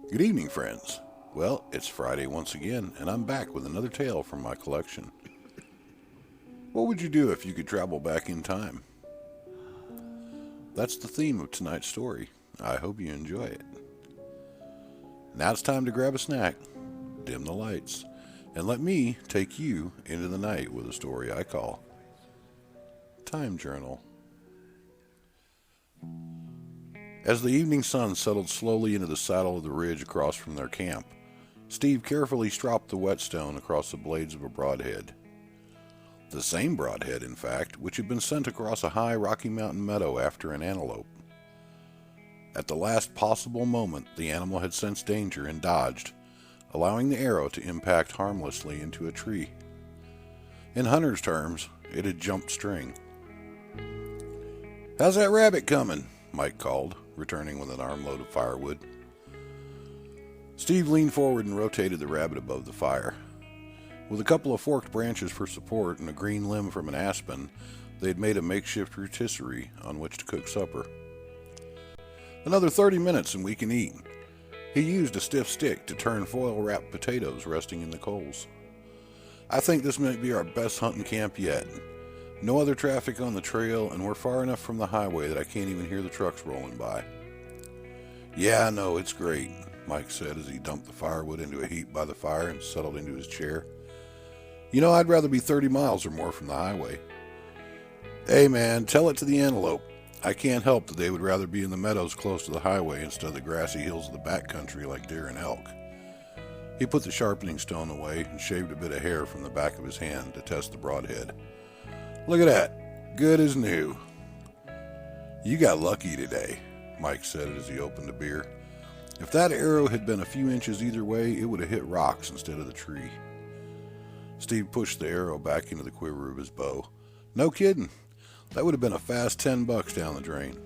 Good evening, friends. Well, it's Friday once again, and I'm back with another tale from my collection. What would you do if you could travel back in time? That's the theme of tonight's story. I hope you enjoy it. Now it's time to grab a snack, dim the lights, and let me take you into the night with a story I call Time Journal. As the evening sun settled slowly into the saddle of the ridge across from their camp, Steve carefully stropped the whetstone across the blades of a broadhead. The same broadhead, in fact, which had been sent across a high Rocky Mountain meadow after an antelope. At the last possible moment, the animal had sensed danger and dodged, allowing the arrow to impact harmlessly into a tree. In hunter's terms, it had jumped string. "How's that rabbit coming?" Mike called, returning with an armload of firewood. Steve leaned forward and rotated the rabbit above the fire. With a couple of forked branches for support and a green limb from an aspen, they had made a makeshift rotisserie on which to cook supper. "Another 30 minutes and we can eat." He used a stiff stick to turn foil-wrapped potatoes resting in the coals. "I think this might be our best hunting camp yet. No other traffic on the trail, and we're far enough from the highway that I can't even hear the trucks rolling by." "Yeah, I know, it's great," Mike said as he dumped the firewood into a heap by the fire and settled into his chair. "You know, I'd rather be 30 miles or more from the highway." "Hey man, tell it to the antelope. I can't help that they would rather be in the meadows close to the highway instead of the grassy hills of the backcountry like deer and elk." He put the sharpening stone away and shaved a bit of hair from the back of his hand to test the broadhead. "Look at that. Good as new." "You got lucky today," Mike said as he opened a beer. "If that arrow had been a few inches either way, it would have hit rocks instead of the tree." Steve pushed the arrow back into the quiver of his bow. "No kidding. That would have been a fast $10 down the drain."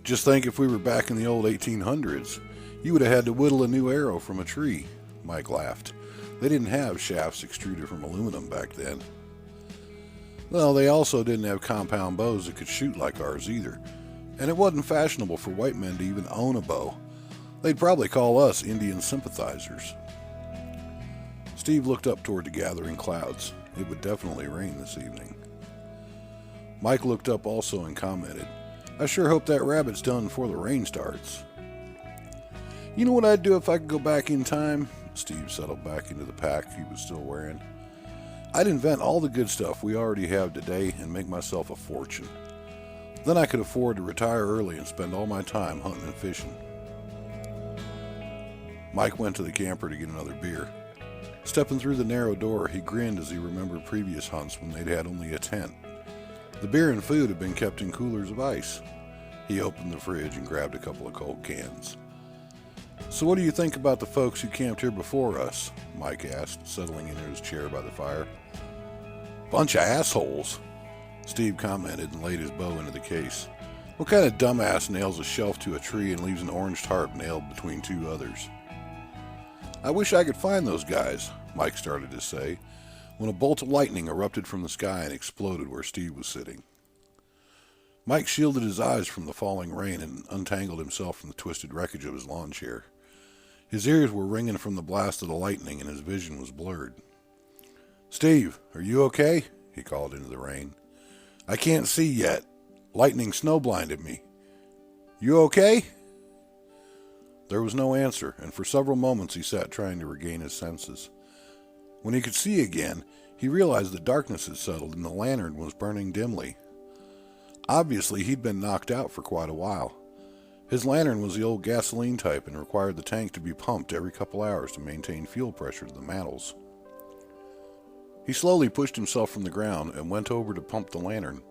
"Just think if we were back in the old 1800s. You would have had to whittle a new arrow from a tree," Mike laughed. "They didn't have shafts extruded from aluminum back then." "Well, they also didn't have compound bows that could shoot like ours either. And it wasn't fashionable for white men to even own a bow. They'd probably call us Indian sympathizers." Steve looked up toward the gathering clouds. It would definitely rain this evening. Mike looked up also and commented, "I sure hope that rabbit's done before the rain starts." "You know what I'd do if I could go back in time?" Steve settled back into the pack he was still wearing. "I'd invent all the good stuff we already have today and make myself a fortune. Then I could afford to retire early and spend all my time hunting and fishing." Mike went to the camper to get another beer. Stepping through the narrow door, he grinned as he remembered previous hunts when they'd had only a tent. The beer and food had been kept in coolers of ice. He opened the fridge and grabbed a couple of cold cans. "So what do you think about the folks who camped here before us?" Mike asked, settling into his chair by the fire. "Bunch of assholes," Steve commented and laid his bow into the case. "What kind of dumbass nails a shelf to a tree and leaves an orange tarp nailed between two others?" "I wish I could find those guys," Mike started to say, when a bolt of lightning erupted from the sky and exploded where Steve was sitting. Mike shielded his eyes from the falling rain and untangled himself from the twisted wreckage of his lawn chair. His ears were ringing from the blast of the lightning and his vision was blurred. "Steve, are you okay?" he called into the rain. "I can't see yet. Lightning snow-blinded me. You okay?" There was no answer, and for several moments he sat trying to regain his senses. When he could see again, he realized that darkness had settled and the lantern was burning dimly. Obviously, he'd been knocked out for quite a while. His lantern was the old gasoline type and required the tank to be pumped every couple hours to maintain fuel pressure to the mantles. He slowly pushed himself from the ground and went over to pump the lantern.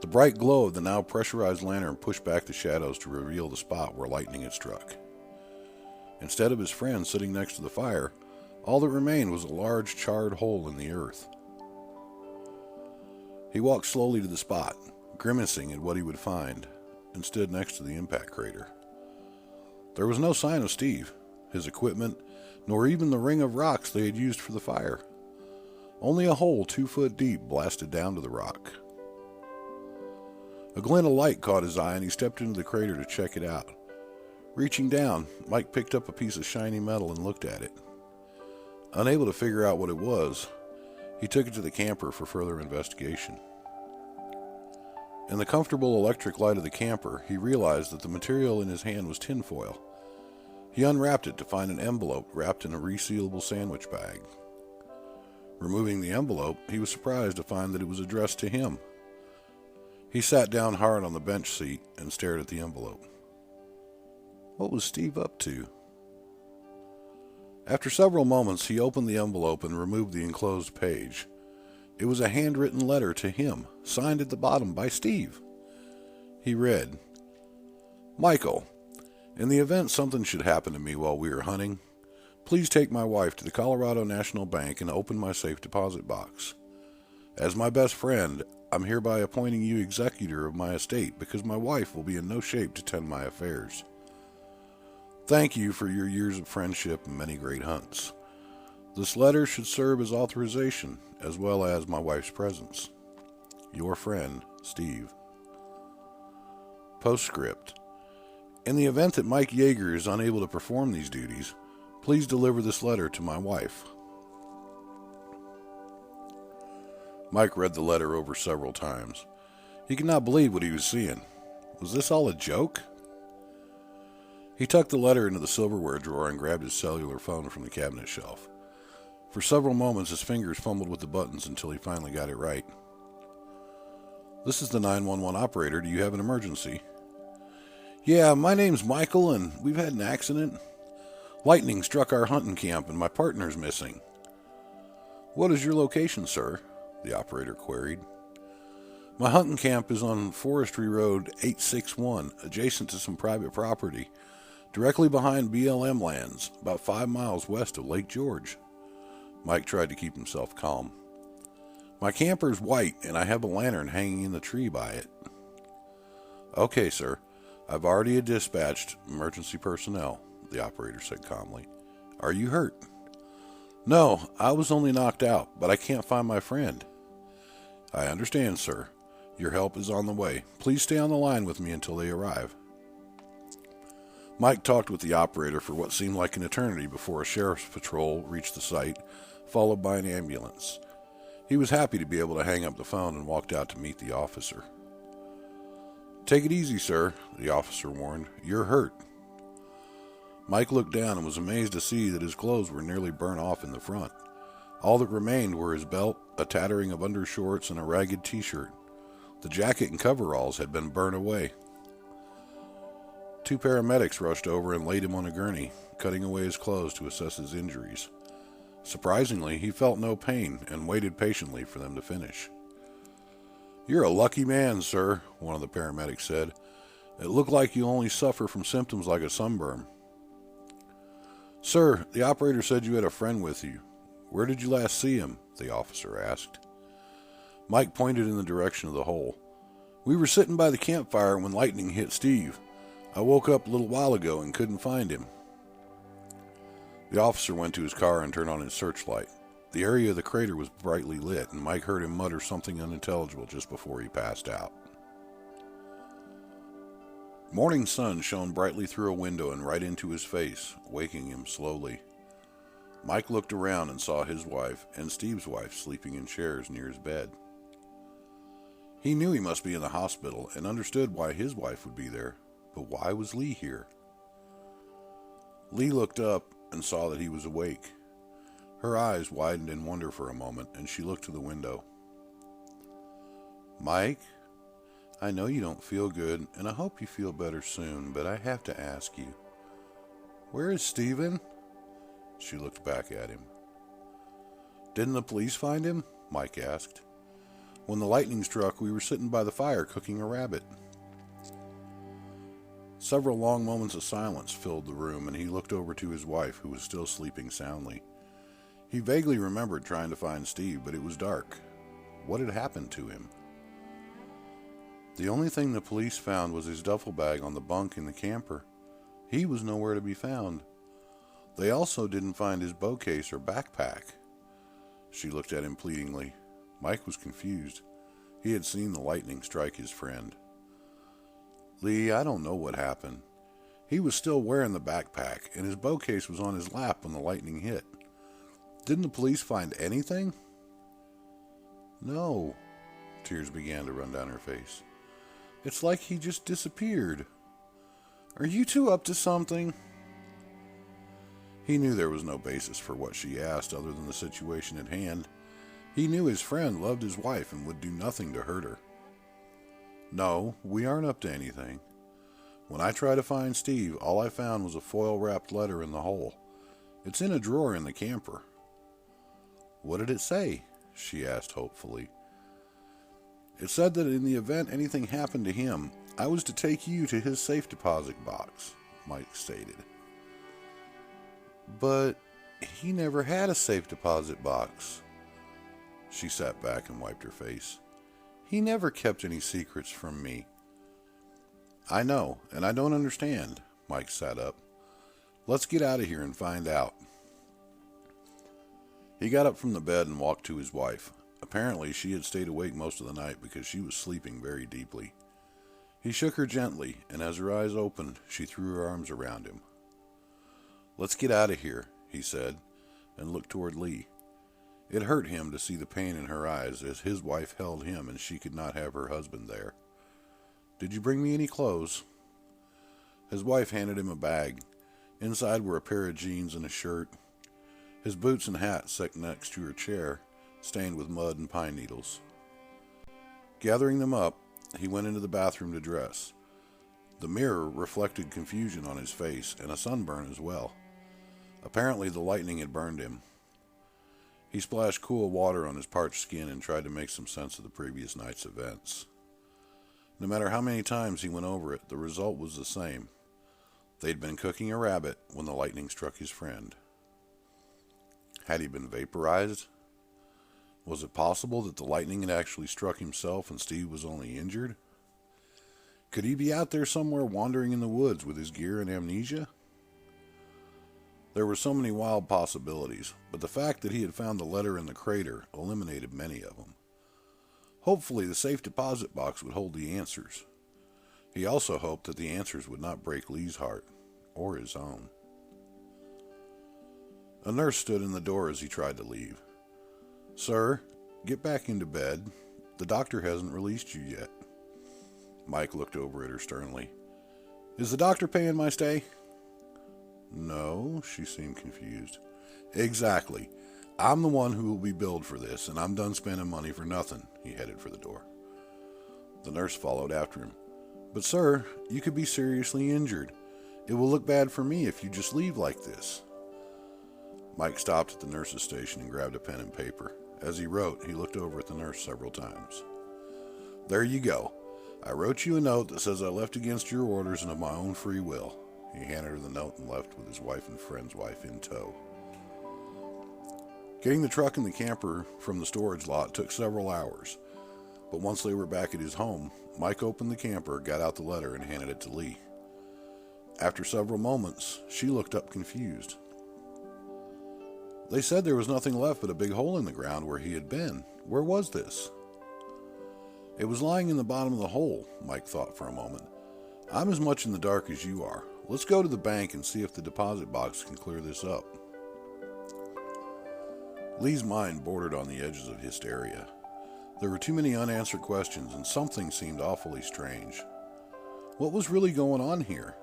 The bright glow of the now pressurized lantern pushed back the shadows to reveal the spot where lightning had struck. Instead of his friend sitting next to the fire, all that remained was a large charred hole in the earth. He walked slowly to the spot, grimacing at what he would find, and stood next to the impact crater. There was no sign of Steve, his equipment, nor even the ring of rocks they had used for the fire. Only a hole 2 foot deep blasted down to the rock. A glint of light caught his eye and he stepped into the crater to check it out. Reaching down, Mike picked up a piece of shiny metal and looked at it. Unable to figure out what it was, he took it to the camper for further investigation. In the comfortable electric light of the camper, he realized that the material in his hand was tinfoil. He unwrapped it to find an envelope wrapped in a resealable sandwich bag. Removing the envelope, he was surprised to find that it was addressed to him. He sat down hard on the bench seat and stared at the envelope. What was Steve up to? After several moments, he opened the envelope and removed the enclosed page. It was a handwritten letter to him, signed at the bottom by Steve. He read, "Michael, in the event something should happen to me while we are hunting, please take my wife to the Colorado National Bank and open my safe deposit box. As my best friend, I'm hereby appointing you executor of my estate because my wife will be in no shape to tend my affairs. Thank you for your years of friendship and many great hunts. This letter should serve as authorization, as well as my wife's presence. Your friend, Steve." Postscript. In the event that Mike Yeager is unable to perform these duties, please deliver this letter to my wife. Mike read the letter over several times. He could not believe what he was seeing. Was this all a joke? He tucked the letter into the silverware drawer and grabbed his cellular phone from the cabinet shelf. For several moments, his fingers fumbled with the buttons until he finally got it right. "This is the 911 operator. Do you have an emergency?" "Yeah, my name's Michael, and we've had an accident. Lightning struck our hunting camp, and my partner's missing." "What is your location, sir?" the operator queried. "My hunting camp is on Forestry Road 861, adjacent to some private property, directly behind BLM lands, about 5 miles west of Lake George." Mike tried to keep himself calm. "My camper's white, and I have a lantern hanging in the tree by it." "Okay, sir. I've already dispatched emergency personnel," the operator said calmly. "Are you hurt?" "No, I was only knocked out, but I can't find my friend." "I understand, sir. Your help is on the way. Please stay on the line with me until they arrive." Mike talked with the operator for what seemed like an eternity before a sheriff's patrol reached the site, followed by an ambulance. He was happy to be able to hang up the phone and walked out to meet the officer. "Take it easy, sir," the officer warned. "You're hurt." Mike looked down and was amazed to see that his clothes were nearly burnt off in the front. All that remained were his belt, a tattering of undershorts, and a ragged t-shirt. The jacket and coveralls had been burned away. 2 paramedics rushed over and laid him on a gurney, cutting away his clothes to assess his injuries. Surprisingly, he felt no pain and waited patiently for them to finish. "You're a lucky man, sir," one of the paramedics said. "It looked like you only suffer from symptoms like a sunburn." "Sir, the operator said you had a friend with you. Where did you last see him?" the officer asked. Mike pointed in the direction of the hole. "We were sitting by the campfire when lightning hit Steve. I woke up a little while ago and couldn't find him." The officer went to his car and turned on his searchlight. The area of the crater was brightly lit, and Mike heard him mutter something unintelligible just before he passed out. Morning sun shone brightly through a window and right into his face, waking him slowly. Mike looked around and saw his wife and Steve's wife sleeping in chairs near his bed. He knew he must be in the hospital and understood why his wife would be there, but why was Lee here? Lee looked up and saw that he was awake. Her eyes widened in wonder for a moment, and she looked to the window. "Mike, I know you don't feel good, and I hope you feel better soon, but I have to ask you, where is Stephen?" She looked back at him. "Didn't the police find him?" Mike asked. "When the lightning struck, we were sitting by the fire cooking a rabbit." Several long moments of silence filled the room, and he looked over to his wife, who was still sleeping soundly. He vaguely remembered trying to find Steve, but it was dark. What had happened to him? The only thing the police found was his duffel bag on the bunk in the camper. He was nowhere to be found. They also didn't find his bow case or backpack. She looked at him pleadingly. Mike was confused. He had seen the lightning strike his friend. "Lee, I don't know what happened. He was still wearing the backpack, and his bow case was on his lap when the lightning hit. Didn't the police find anything? No. Tears began to run down her face. It's like he just disappeared. Are you two up to something? He knew there was no basis for what she asked other than the situation at hand. He knew his friend loved his wife and would do nothing to hurt her. No, we aren't up to anything. When I tried to find Steve, all I found was a foil-wrapped letter in the hole. It's in a drawer in the camper. What did it say? She asked hopefully. It said that in the event anything happened to him, I was to take you to his safe deposit box, Mike stated. But he never had a safe deposit box. She sat back and wiped her face. He never kept any secrets from me. I know, and I don't understand. Mike sat up. Let's get out of here and find out. He got up from the bed and walked to his wife. Apparently, she had stayed awake most of the night because she was sleeping very deeply. He shook her gently, and as her eyes opened, she threw her arms around him. Let's get out of here, he said, and looked toward Lee. It hurt him to see the pain in her eyes as his wife held him and she could not have her husband there. Did you bring me any clothes? His wife handed him a bag. Inside were a pair of jeans and a shirt. His boots and hat sat next to her chair, stained with mud and pine needles. Gathering them up, he went into the bathroom to dress. The mirror reflected confusion on his face and a sunburn as well. Apparently the lightning had burned him. He splashed cool water on his parched skin and tried to make some sense of the previous night's events. No matter how many times he went over it, the result was the same. They'd been cooking a rabbit when the lightning struck his friend. Had he been vaporized? Was it possible that the lightning had actually struck himself and Steve was only injured? Could he be out there somewhere wandering in the woods with his gear and amnesia? There were so many wild possibilities, but the fact that he had found the letter in the crater eliminated many of them. Hopefully the safe deposit box would hold the answers. He also hoped that the answers would not break Lee's heart, or his own. A nurse stood in the door as he tried to leave. Sir, get back into bed. The doctor hasn't released you yet. Mike looked over at her sternly. Is the doctor paying my stay? No, she seemed confused. Exactly. I'm the one who will be billed for this, and I'm done spending money for nothing. He headed for the door. The nurse followed after him. But sir, you could be seriously injured. It will look bad for me if you just leave like this. Mike stopped at the nurse's station and grabbed a pen and paper. As he wrote, he looked over at the nurse several times. There you go. I wrote you a note that says I left against your orders and of my own free will. He handed her the note and left with his wife and friend's wife in tow. Getting the truck and the camper from the storage lot took several hours, but once they were back at his home, Mike opened the camper, got out the letter, and handed it to Lee. After several moments, she looked up confused. They said there was nothing left but a big hole in the ground where he had been. Where was this? It was lying in the bottom of the hole, Mike thought for a moment. I'm as much in the dark as you are. Let's go to the bank and see if the deposit box can clear this up. Lee's mind bordered on the edges of hysteria. There were too many unanswered questions, and something seemed awfully strange. What was really going on here?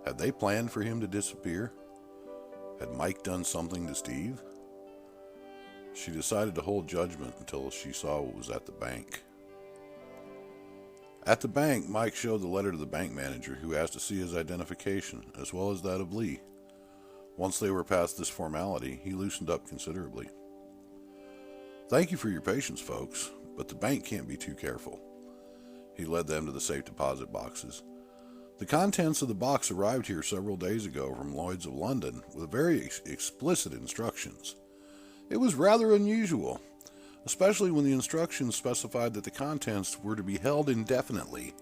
Had they planned for him to disappear? Had Mike done something to Steve? She decided to hold judgment until she saw what was at the bank. At the bank, Mike showed the letter to the bank manager, who asked to see his identification, as well as that of Lee. Once they were past this formality, he loosened up considerably. Thank you for your patience, folks, but the bank can't be too careful. He led them to the safe deposit boxes. The contents of the box arrived here several days ago from Lloyd's of London with very explicit instructions. It was rather unusual, especially when the instructions specified that the contents were to be held indefinitely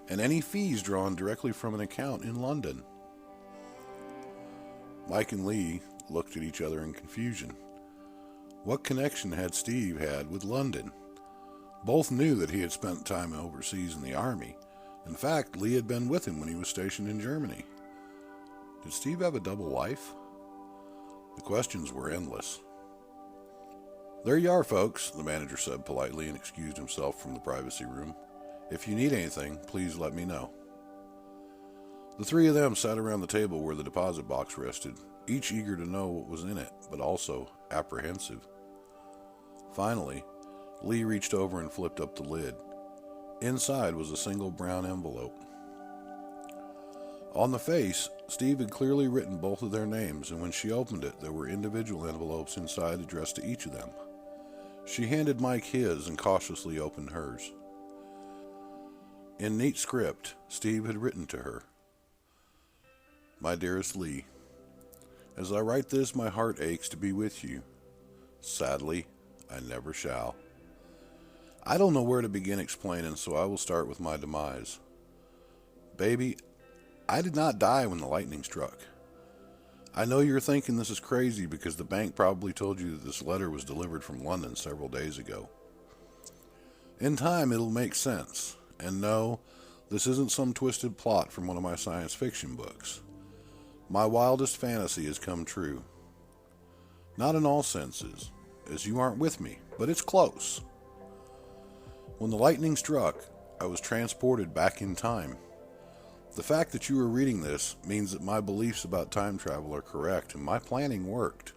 and any fees drawn directly from an account in London. Mike and Lee looked at each other in confusion. What connection had Steve had with London? Both knew that he had spent time overseas in the army. In fact, Lee had been with him when he was stationed in Germany. Did Steve have a double life? The questions were endless. "There you are, folks," the manager said politely and excused himself from the privacy room. "If you need anything, please let me know." The three of them sat around the table where the deposit box rested, each eager to know what was in it, but also apprehensive. Finally, Lee reached over and flipped up the lid. Inside was a single brown envelope. On the face, Steve had clearly written both of their names, and when she opened it, there were individual envelopes inside addressed to each of them. She handed Mike his and cautiously opened hers. In neat script, Steve had written to her, "My dearest Lee, as I write this, my heart aches to be with you. Sadly, I never shall. I don't know where to begin explaining, so I will start with my demise. Baby, I did not die when the lightning struck. I know you're thinking this is crazy because the bank probably told you that this letter was delivered from London several days ago. In time, it'll make sense. And no, this isn't some twisted plot from one of my science fiction books. My wildest fantasy has come true. Not in all senses, as you aren't with me, but it's close. When the lightning struck, I was transported back in time. The fact that you are reading this means that my beliefs about time travel are correct and my planning worked.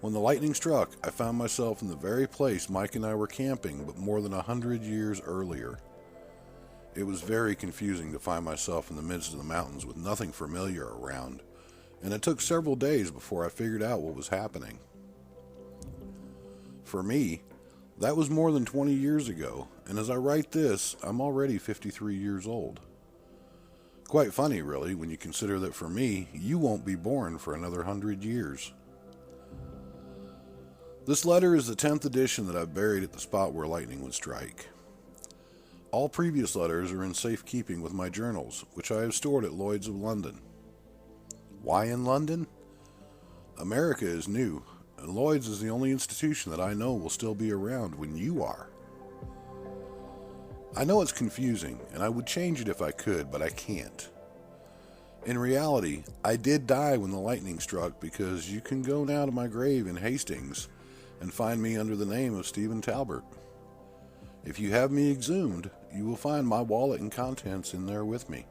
When the lightning struck, I found myself in the very place Mike and I were camping, but more than 100 years earlier. It was very confusing to find myself in the midst of the mountains with nothing familiar around, and it took several days before I figured out what was happening. For me, that was more than 20 years ago, and as I write this, I'm already 53 years old. Quite funny, really, when you consider that for me, you won't be born for another 100 years. This letter is the 10th edition that I've buried at the spot where lightning would strike. All previous letters are in safekeeping with my journals, which I have stored at Lloyd's of London. Why in London? America is new, and Lloyd's is the only institution that I know will still be around when you are. I know it's confusing, and I would change it if I could, but I can't. In reality, I did die when the lightning struck because you can go now to my grave in Hastings and find me under the name of Stephen Talbert. If you have me exhumed, you will find my wallet and contents in there with me.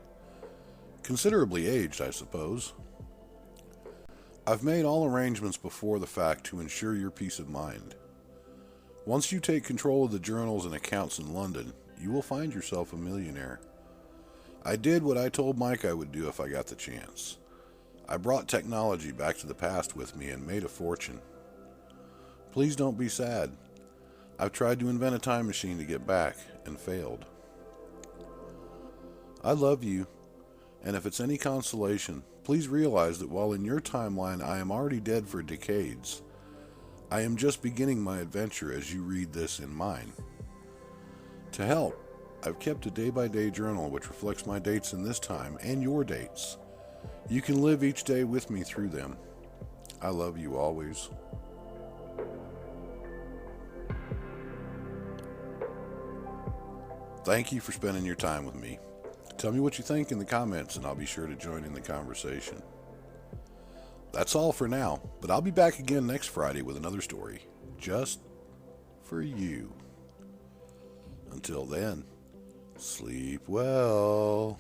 Considerably aged, I suppose. I've made all arrangements before the fact to ensure your peace of mind. Once you take control of the journals and accounts in London, you will find yourself a millionaire. I did what I told Mike I would do if I got the chance. I brought technology back to the past with me and made a fortune. Please don't be sad. I've tried to invent a time machine to get back and failed. I love you, and if it's any consolation, please realize that while in your timeline I am already dead for decades, I am just beginning my adventure as you read this in mine. To help, I've kept a day-by-day journal which reflects my dates in this time and your dates. You can live each day with me through them. I love you always. Thank you for spending your time with me. Tell me what you think in the comments and I'll be sure to join in the conversation. That's all for now, but I'll be back again next Friday with another story, just for you. Until then, sleep well.